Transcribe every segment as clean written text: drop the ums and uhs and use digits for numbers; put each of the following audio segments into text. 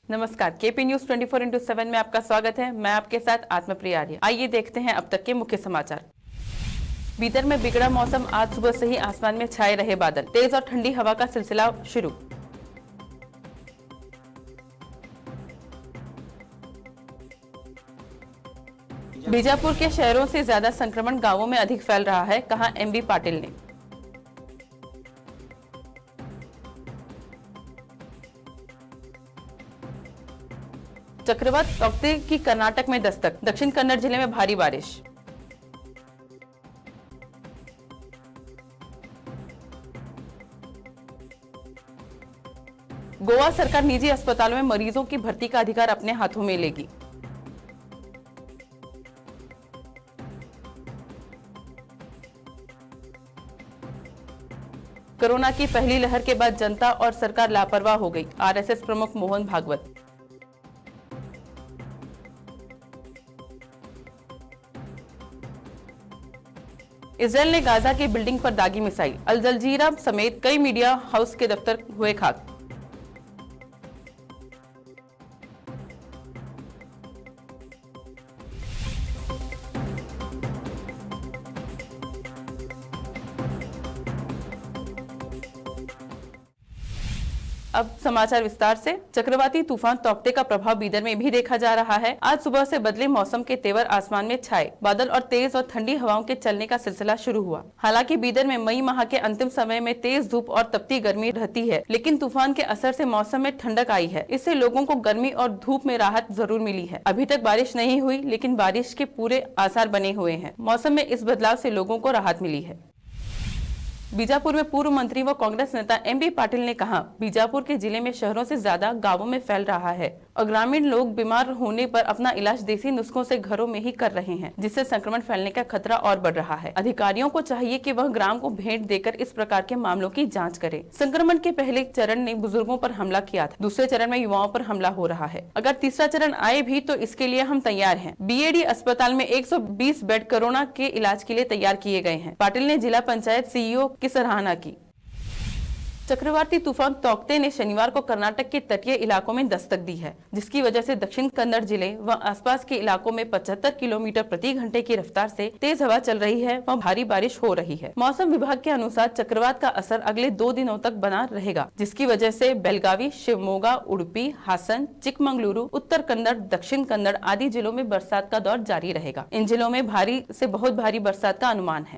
नमस्कार, KP news 24/7 में आपका स्वागत है। मैं आपके साथ आत्मप्रिया आर्य। आइए देखते हैं अब तक के मुख्य समाचार। बीदर में बिगड़ा मौसम, आज सुबह से ही आसमान में छाए रहे बादल, तेज और ठंडी हवा का सिलसिला शुरू। बीजापुर के शहरों से ज्यादा संक्रमण गांवों में अधिक फैल रहा है, कहा एमबी पाटिल ने। चक्रवात तौक्ते की कर्नाटक में दस्तक, दक्षिण कन्नड़ जिले में भारी बारिश। गोवा सरकार निजी अस्पतालों में मरीजों की भर्ती का अधिकार अपने हाथों में लेगी। कोरोना की पहली लहर के बाद जनता और सरकार लापरवाह हो गई, आरएसएस प्रमुख मोहन भागवत। इजरायल ने गाजा की बिल्डिंग पर दागी मिसाइल, अल जजीरा समेत कई मीडिया हाउस के दफ्तर हुए खाक। अब समाचार विस्तार से। चक्रवाती तूफान तौक्ते का प्रभाव बीदर में भी देखा जा रहा है। आज सुबह से बदले मौसम के तेवर आसमान में छाए बादल और तेज और ठंडी हवाओं के चलने का सिलसिला शुरू हुआ। हालांकि बीदर में मई माह के अंतिम समय में तेज धूप और तपती गर्मी रहती है, लेकिन तूफान के असर से मौसम में ठंडक आई है। इससे लोगों को गर्मी और धूप में राहत जरूर मिली है। अभी तक बारिश नहीं हुई, लेकिन बारिश के पूरे आसार बने हुए हैं। मौसम में इस बदलाव से लोगों को राहत मिली है। बीजापुर में पूर्व मंत्री व कांग्रेस नेता एमबी पाटिल ने कहा, बीजापुर के जिले में शहरों से ज्यादा गांवों में फैल रहा है और ग्रामीण लोग बीमार होने पर अपना इलाज देसी नुस्खों से घरों में ही कर रहे हैं, जिससे संक्रमण फैलने का खतरा और बढ़ रहा है। अधिकारियों को चाहिए कि वह ग्राम को भेंट देकर इस प्रकार के मामलों की जाँच करे। संक्रमण के पहले चरण ने बुजुर्गों पर हमला किया था, दूसरे चरण में युवाओं पर हमला हो रहा है। अगर तीसरा चरण आए भी तो इसके लिए हम तैयार हैं। बीएडी अस्पताल में 120 बेड कोरोना के इलाज के लिए तैयार किए गए हैं। पाटिल ने जिला पंचायत सीईओ की सराहना की। चक्रवाती तूफान तौक्ते ने शनिवार को कर्नाटक के तटीय इलाकों में दस्तक दी है, जिसकी वजह से दक्षिण कन्नड़ जिले व आसपास के इलाकों में 75 किलोमीटर प्रति घंटे की रफ्तार से तेज हवा चल रही है व भारी बारिश हो रही है। मौसम विभाग के अनुसार चक्रवात का असर अगले 2 दिनों तक बना रहेगा, जिसकी वजह से बेलगावी, शिवमोगा, उडुपी, हासन, चिकमंगलुरु, उत्तर कन्नड़, दक्षिण कन्नड़ आदि जिलों में बरसात का दौर जारी रहेगा। इन जिलों में भारी से बहुत भारी बरसात का अनुमान है।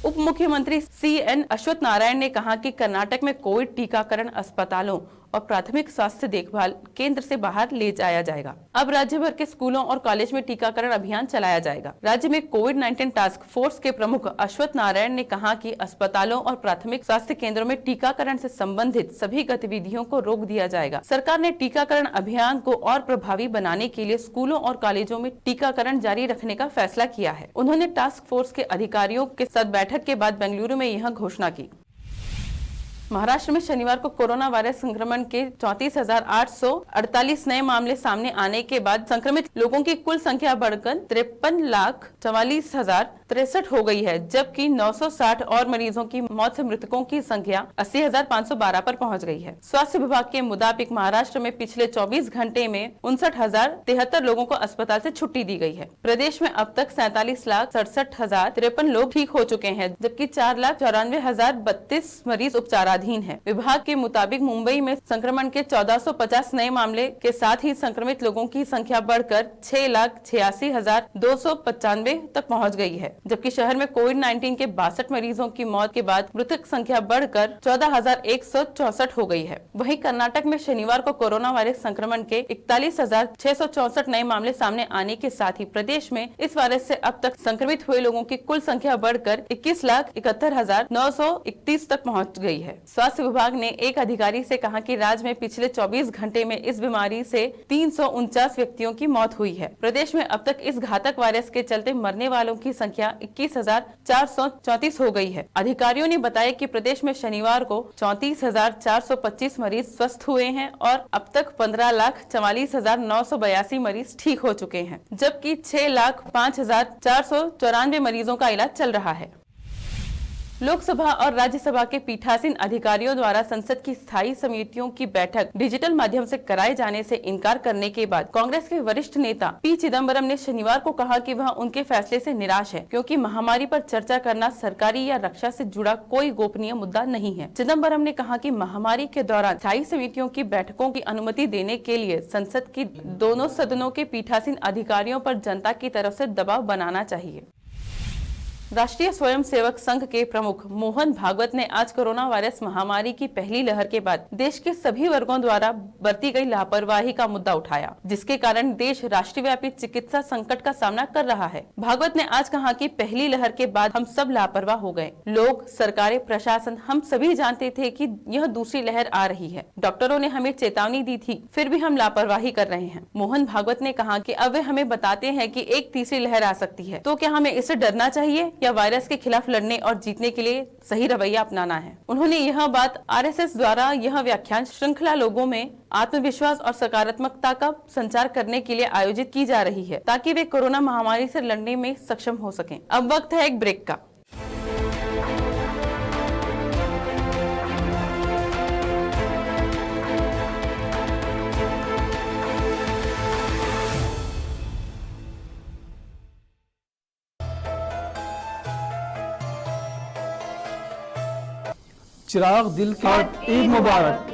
उप मुख्यमंत्री सीएन अश्वत्थ नारायण ने कहा कि कर्नाटक में कोविड टीकाकरण अस्पतालों और प्राथमिक स्वास्थ्य देखभाल केंद्र से बाहर ले जाया जाएगा। अब राज्य भर के स्कूलों और कॉलेज में टीकाकरण अभियान चलाया जाएगा। राज्य में कोविड-19 टास्क फोर्स के प्रमुख अश्वत्थ नारायण ने कहा कि अस्पतालों और प्राथमिक स्वास्थ्य केंद्रों में टीकाकरण से संबंधित सभी गतिविधियों को रोक दिया जाएगा। सरकार ने टीकाकरण अभियान को और प्रभावी बनाने के लिए स्कूलों और कॉलेजों में टीकाकरण जारी रखने का फैसला किया है। उन्होंने टास्क फोर्स के अधिकारियों के साथ बैठक के बाद बेंगलुरु में यह घोषणा की। महाराष्ट्र में शनिवार को कोरोना वायरस संक्रमण के 34,848 नए मामले सामने आने के बाद संक्रमित लोगों की कुल संख्या बढ़कर 53,44,063 हो गई है, जबकि 960 और मरीजों की मौत से मृतकों की संख्या 80,512 पर पहुंच गई है। स्वास्थ्य विभाग के मुताबिक महाराष्ट्र में पिछले 24 घंटे में 59,073 लोगों को अस्पताल से छुट्टी दी गई है। प्रदेश में अब तक 47,67,053 लोग ठीक हो चुके हैं, जबकि 4,94,032 मरीज उपचार है। विभाग के मुताबिक मुंबई में संक्रमण के 1450 नए मामले के साथ ही संक्रमित लोगों की संख्या बढ़कर 6,86,295 तक पहुंच गई है, जबकि शहर में कोविड-19 के 62 मरीजों की मौत के बाद मृतक संख्या बढ़कर 14,164 हो गई है। वहीं कर्नाटक में शनिवार को कोरोना वायरस संक्रमण के 41,664 नए मामले सामने आने के साथ ही प्रदेश में इस वायरस से अब तक संक्रमित हुए लोगों की कुल संख्या बढ़कर 21,71,931 तक पहुँच गई है। स्वास्थ्य विभाग ने एक अधिकारी से कहा कि राज्य में पिछले 24 घंटे में इस बीमारी से 349 व्यक्तियों की मौत हुई है। प्रदेश में अब तक इस घातक वायरस के चलते मरने वालों की संख्या 21,434 हो गई है। अधिकारियों ने बताया कि प्रदेश में शनिवार को 34,425 मरीज स्वस्थ हुए हैं और अब तक 15,44,982 मरीज ठीक हो चुके हैं, जबकि 6,05,494 मरीजों का इलाज चल रहा है। लोकसभा और राज्यसभा के पीठासीन अधिकारियों द्वारा संसद की स्थायी समितियों की बैठक डिजिटल माध्यम से कराए जाने से इनकार करने के बाद कांग्रेस के वरिष्ठ नेता पी चिदम्बरम ने शनिवार को कहा कि वह उनके फैसले से निराश है, क्योंकि महामारी पर चर्चा करना सरकारी या रक्षा से जुड़ा कोई गोपनीय मुद्दा नहीं है। चिदम्बरम ने कहा कि महामारी के दौरान स्थायी समितियों की बैठकों की अनुमति देने के लिए संसद की दोनों सदनों के पीठासीन अधिकारियों पर जनता की तरफ से दबाव बनाना चाहिए। राष्ट्रीय स्वयंसेवक संघ के प्रमुख मोहन भागवत ने आज कोरोना वायरस महामारी की पहली लहर के बाद देश के सभी वर्गों द्वारा बरती गई लापरवाही का मुद्दा उठाया, जिसके कारण देश राष्ट्रव्यापी चिकित्सा संकट का सामना कर रहा है। भागवत ने आज कहा कि पहली लहर के बाद हम सब लापरवाह हो गए। लोग, सरकारें, प्रशासन, हम सभी जानते थे कि यह दूसरी लहर आ रही है। डॉक्टरों ने हमें चेतावनी दी थी, फिर भी हम लापरवाही कर रहे हैं। मोहन भागवत ने कहा कि अब वे हमें बताते हैं कि एक तीसरी लहर आ सकती है, तो क्या हमें इससे डरना चाहिए या वायरस के खिलाफ लड़ने और जीतने के लिए सही रवैया अपनाना है। उन्होंने यह बात आरएसएस द्वारा यह व्याख्यान श्रृंखला लोगों में आत्मविश्वास और सकारात्मकता का संचार करने के लिए आयोजित की जा रही है, ताकि वे कोरोना महामारी से लड़ने में सक्षम हो सकें। अब वक्त है एक ब्रेक का। चिराग दिल के ईद मुबारक।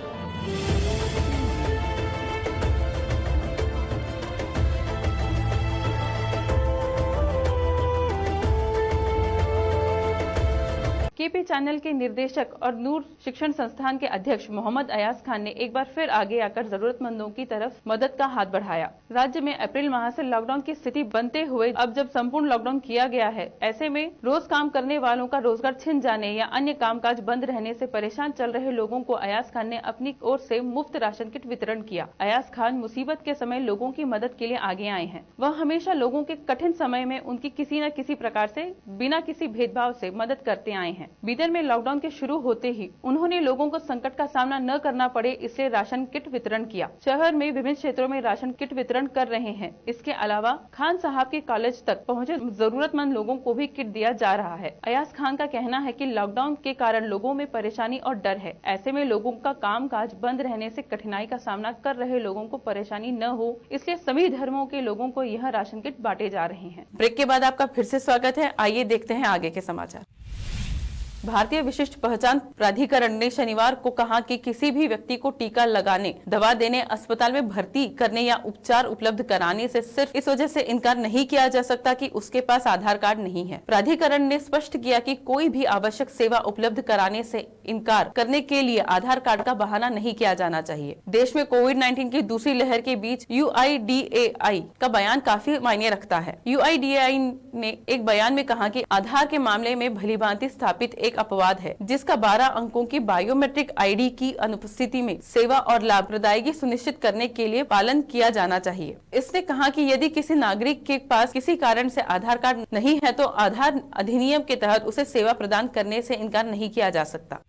केपी चैनल के निर्देशक और नूर शिक्षण संस्थान के अध्यक्ष मोहम्मद अयाज खान ने एक बार फिर आगे आकर जरूरतमंदों की तरफ मदद का हाथ बढ़ाया। राज्य में अप्रैल माह से लॉकडाउन की स्थिति बनते हुए अब जब संपूर्ण लॉकडाउन किया गया है, ऐसे में रोज काम करने वालों का रोजगार छिन जाने या अन्य कामकाज बंद रहने से परेशान चल रहे लोगों को अयाज खान ने अपनी ओर से मुफ्त राशन किट वितरण किया। अयाज खान मुसीबत के समय लोगों की मदद के लिए आगे आए हैं। वह हमेशा लोगों के कठिन समय में उनकी किसी न किसी प्रकार से बिना किसी भेदभाव से मदद करते आए हैं। बीदर में लॉकडाउन के शुरू होते ही उन्होंने लोगों को संकट का सामना न करना पड़े, इसलिए राशन किट वितरण किया। शहर में विभिन्न क्षेत्रों में राशन किट वितरण कर रहे हैं। इसके अलावा खान साहब के कॉलेज तक पहुंचे जरूरतमंद लोगों को भी किट दिया जा रहा है। अयाज खान का कहना है कि लॉकडाउन के कारण लोगों में परेशानी और डर है। ऐसे में लोगों का कामकाज बंद रहने से कठिनाई का सामना कर रहे लोगों को परेशानी न हो, इसलिए सभी धर्मों के लोगों को यह राशन किट बांटे जा रहे हैं। ब्रेक के बाद आपका फिर से स्वागत है। आइए देखते हैं आगे के समाचार। भारतीय विशिष्ट पहचान प्राधिकरण ने शनिवार को कहा कि किसी भी व्यक्ति को टीका लगाने, दवा देने, अस्पताल में भर्ती करने या उपचार उपलब्ध कराने से सिर्फ इस वजह से इनकार नहीं किया जा सकता कि उसके पास आधार कार्ड नहीं है। प्राधिकरण ने स्पष्ट किया कि कोई भी आवश्यक सेवा उपलब्ध कराने से इनकार करने के लिए आधार कार्ड का बहाना नहीं किया जाना चाहिए। देश में कोविड-19 की दूसरी लहर के बीच UIDAI का बयान काफी मायने रखता है। UIDAI ने एक बयान में कहा कि आधार के मामले में भलीभांति स्थापित एक अपवाद है, जिसका 12 अंकों की बायोमेट्रिक आईडी की अनुपस्थिति में सेवा और लाभ प्रदायगी सुनिश्चित करने के लिए पालन किया जाना चाहिए। इसने कहा कि यदि किसी नागरिक के पास किसी कारण से आधार कार्ड नहीं है तो आधार अधिनियम के तहत उसे सेवा प्रदान करने से इनकार नहीं किया जा सकता।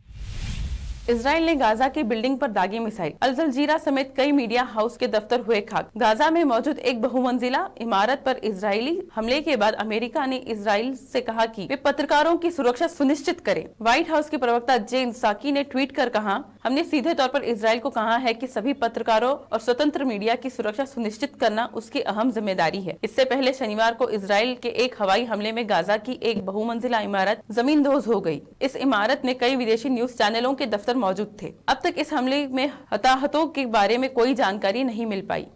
इजराइल ने गाजा की बिल्डिंग पर दागी मिसाइल, अल जजीरा समेत कई मीडिया हाउस के दफ्तर हुए खाक। गाजा में मौजूद एक बहुमंजिला इमारत पर इजरायली हमले के बाद अमेरिका ने इजराइल से कहा कि वे पत्रकारों की सुरक्षा सुनिश्चित करें। व्हाइट हाउस के प्रवक्ता जेन साकी ने ट्वीट कर कहा, हमने सीधे तौर पर इजराइल को कहा है कि सभी पत्रकारों और स्वतंत्र मीडिया की सुरक्षा सुनिश्चित करना उसकी अहम जिम्मेदारी है। इससे पहले शनिवार को इजराइल के एक हवाई हमले में गाजा की एक बहुमंजिला इमारत जमींदोज हो गई। इस इमारत में कई विदेशी न्यूज चैनलों के दफ्तर मौजूद थे। अब तक इस हमले में हताहतों के बारे में कोई जानकारी नहीं मिल पाई।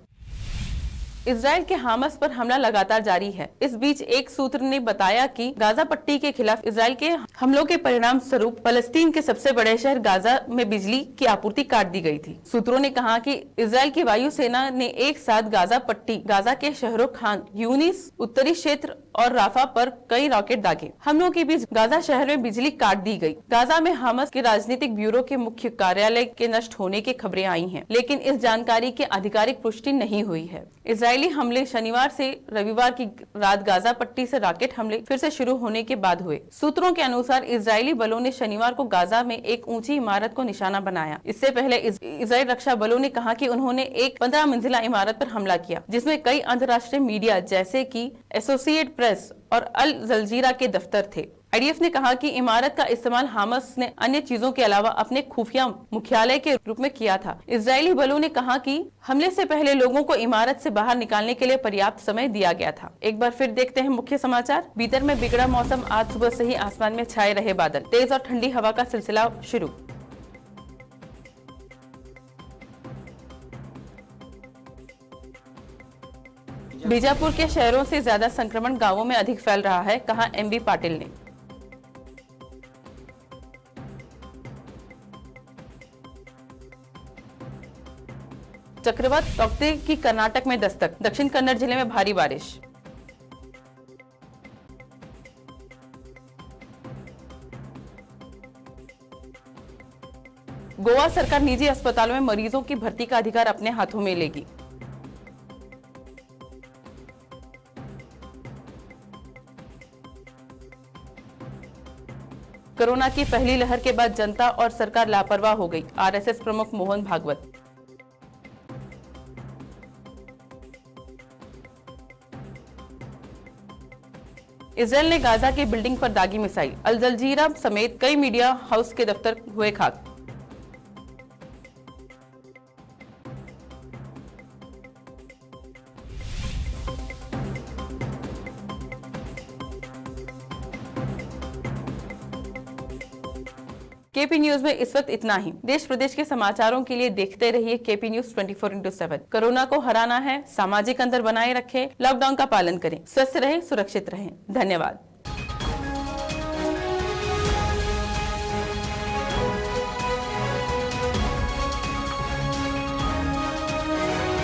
इजराइल के हामस पर हमला लगातार जारी है। इस बीच एक सूत्र ने बताया कि गाजा पट्टी के खिलाफ इजराइल के हमलों के परिणाम स्वरूप फलस्तीन के सबसे बड़े शहर गाजा में बिजली की आपूर्ति काट दी गई थी। सूत्रों ने कहा कि इजराइल की वायुसेना ने एक साथ गाजा पट्टी, गाजा के शहरों खान यूनिस, उत्तरी क्षेत्र और राफा पर कई रॉकेट दागे। हमलों के बीच गाजा शहर में बिजली काट दी गई। गाजा में हमास के राजनीतिक ब्यूरो के मुख्य कार्यालय के नष्ट होने की खबरें आई हैं, लेकिन इस जानकारी की आधिकारिक पुष्टि नहीं हुई है। इजरायली हमले शनिवार से रविवार की रात गाजा पट्टी से रॉकेट हमले फिर से शुरू होने के बाद हुए। सूत्रों के अनुसार इजरायली बलों ने शनिवार को गाजा में एक ऊंची इमारत को निशाना बनाया। इससे पहले इजरायल रक्षा बलों ने कहा कि उन्होंने एक 15 मंजिला इमारत पर हमला किया, जिसमें कई अंतर्राष्ट्रीय मीडिया जैसे कि एसोसिएटेड प्रेस और अल जजीरा के दफ्तर थे। IDF ने कहा कि इमारत का इस्तेमाल हमास ने अन्य चीजों के अलावा अपने खुफिया मुख्यालय के रूप में किया था। इजरायली बलों ने कहा कि हमले से पहले लोगों को इमारत से बाहर निकालने के लिए पर्याप्त समय दिया गया था। एक बार फिर देखते हैं मुख्य समाचार। बीदर में बिगड़ा मौसम, आज सुबह से ही आसमान में छाए रहे बादल, तेज और ठंडी हवा का सिलसिला शुरू। बीजापुर के शहरों से ज्यादा संक्रमण गांवों में अधिक फैल रहा है, कहा MB पाटिल ने। चक्रवात तौकते की कर्नाटक में दस्तक, दक्षिण कन्नड़ जिले में भारी बारिश। गोवा सरकार निजी अस्पतालों में मरीजों की भर्ती का अधिकार अपने हाथों में लेगी। कोरोना की पहली लहर के बाद जनता और सरकार लापरवाह हो गई, RSS प्रमुख मोहन भागवत। इजरायल ने गाजा की बिल्डिंग पर दागी मिसाइल, अल जजीरा समेत कई मीडिया हाउस के दफ्तर हुए खाक। KP न्यूज में इस वक्त इतना ही। देश प्रदेश के समाचारों के लिए देखते रहिए KP न्यूज 24/7। कोरोना को हराना है, सामाजिक अंतर बनाए रखें, लॉकडाउन का पालन करें, स्वस्थ रहें, सुरक्षित रहें। धन्यवाद।